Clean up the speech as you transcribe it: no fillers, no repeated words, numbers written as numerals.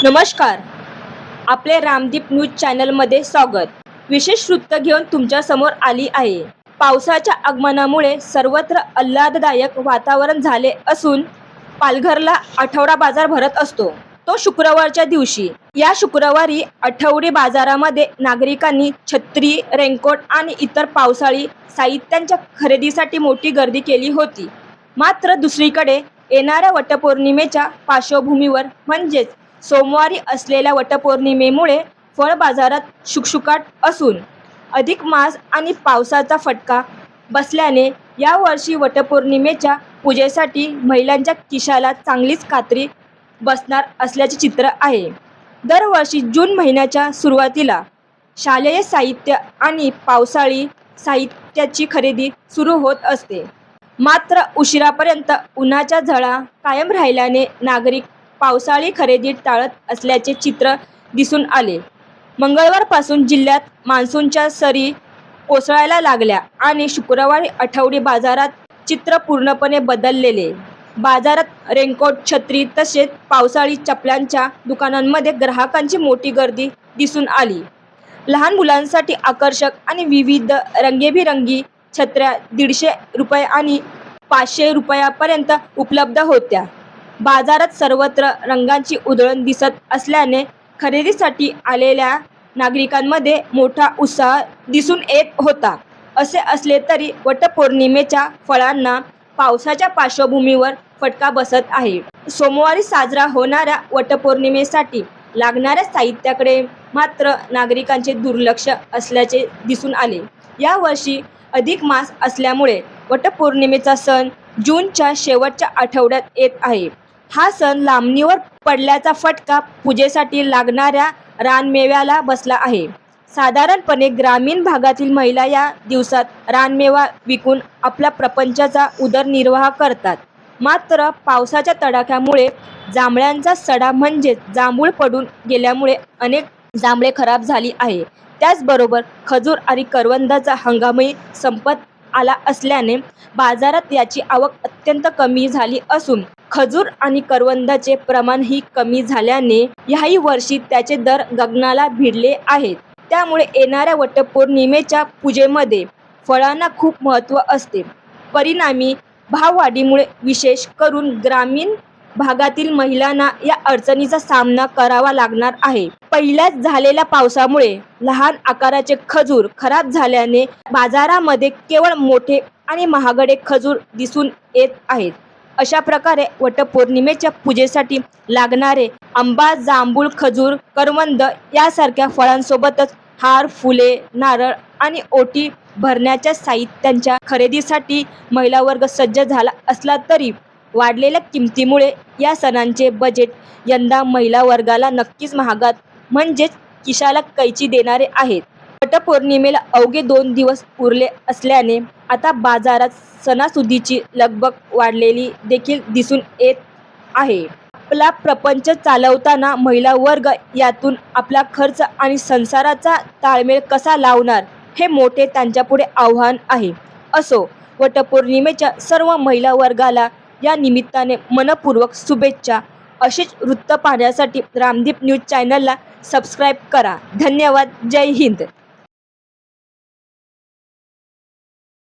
नमस्कार. आपले रामदीप न्यूज चॅनलमध्ये स्वागत. विशेष वृत्त घेऊन तुमच्या समोर आली आहे. पावसाच्या आगमनामुळे सर्वत्र आल्हाददायक वातावरण झाले असून पालघरला आठवडा बाजार भरत असतो, तो शुक्रवारच्या दिवशी. या शुक्रवारी आठवडी बाजारामध्ये नागरिकांनी छत्री, रेनकोट आणि इतर पावसाळी साहित्यांच्या खरेदीसाठी मोठी गर्दी केली होती. मात्र दुसरीकडे येणाऱ्या वटपौर्णिमेच्या पार्श्वभूमीवर म्हणजेच सोमवारी असलेल्या वटपौर्णिमेमुळे फळ बाजारात शुकशुकाट असून अधिक मास आणि पावसाचा फटका बसल्याने यावर्षी वटपौर्णिमेच्या पूजेसाठी महिलांच्या खिशाला चांगलीच कात्री बसणार असल्याचे चित्र आहे. दरवर्षी जून महिन्याच्या सुरुवातीला शालेय साहित्य आणि पावसाळी साहित्याची खरेदी सुरू होत असते. मात्र उशिरापर्यंत उन्हाच्या झळा कायम राहिल्याने नागरिक पावसाळी खरेदी टाळत असल्याचे चित्र दिसून आले. मंगळवारपासून जिल्ह्यात मान्सूनच्या सरी कोसळायला लागल्या आणि शुक्रवारी आठवडी बाजारात चित्र पूर्णपणे बदललेले. बाजारात रेनकोट, छत्री तसेच पावसाळी चपलांच्या दुकानांमध्ये ग्राहकांची मोठी गर्दी दिसून आली. लहान मुलांसाठी आकर्षक आणि विविध रंगीबेरंगी छत्र्या 150 रुपये आणि 500 रुपयापर्यंत उपलब्ध होत्या. बाजारात सर्वत्र रंगांची उधळण दिसत असल्याने खरेदीसाठी आलेल्या नागरिकांमध्ये मोठा उत्साह दिसून येत होता. असे असले तरी वटपौर्णिमेच्या फळांना पावसाच्या पार्श्वभूमीवर फटका बसत आहे. सोमवारी साजरा होणाऱ्या वटपौर्णिमेसाठी लागणाऱ्या साहित्याकडे मात्र नागरिकांचे दुर्लक्ष असल्याचे दिसून आले. यावर्षी अधिक मास असल्यामुळे वटपौर्णिमेचा सण जूनच्या शेवटच्या आठवड्यात येत आहे. हा सण लांबणीवर पडल्याचा फटका पूजेसाठी लागणाऱ्या रानमेव्याला बसला आहे. साधारणपणे ग्रामीण भागातील महिला या दिवसात रानमेवा विकून आपल्या प्रपंचाचा उदरनिर्वाह करतात. मात्र पावसाच्या तडाख्यामुळे जांभळ्यांचा सडा म्हणजेच जांभूळ पडून गेल्यामुळे अनेक जांभळे खराब झाली आहे. त्याचबरोबर खजूर आणि करवंदाचा हंगामही संपत आला असल्याने बाजारात याची आवक अत्यंत कमी झाली असून खजूर आणि करवंदाचे प्रमाणही कमी झाल्याने याही वर्षी त्याचे दर गगनाला भिडले आहेत. त्यामुळे येणाऱ्या वटपौर्णिमेच्या पूजेमध्ये फळांना खूप महत्त्व असते. परिणामी भाववाढीमुळे विशेष करून ग्रामीण भागातील महिलांना या अडचणीचा सामना करावा लागणार आहे. पहिल्याच झालेल्या पावसामुळे लहान आकाराचे खजूर खराब झाल्याने बाजारामध्ये केवळ मोठे आणि महागडे खजूर दिसून येत आहेत. अशा प्रकारे वटपौर्णिमेच्या पूजेसाठी लागणारे आंबा, जांभूळ, खजूर, करवंद यासारख्या फळांसोबतच हार, फुले, नारळ आणि ओटी भरण्याच्या साहित्यांच्या खरेदीसाठी महिला वर्ग सज्ज झाला असला तरी वाढलेल्या किमतीमुळे या सणांचे बजेट यंदा महिला वर्गाला नक्कीच महागात म्हणजेच खिशाला कैची देणारे आहेत. वटपौर्णिमेला अवघे 2 दिवस उरले असल्याने आता बाजारात सणासुदीची लगबग वाढलेली देखील दिसून येत आहे. आपला प्रपंच चालवताना महिला वर्ग यातून आपला खर्च आणि संसाराचा ताळमेळ कसा लावणार हे मोठे त्यांच्यापुढे आव्हान आहे. असो, वटपौर्णिमेच्या सर्व महिला वर्गाला या निमित्ताने मनपूर्वक शुभेच्छा. असेच वृत्त पाहण्यासाठी रामदीप न्यूज चॅनलला सबस्क्राईब करा. धन्यवाद. जय हिंद.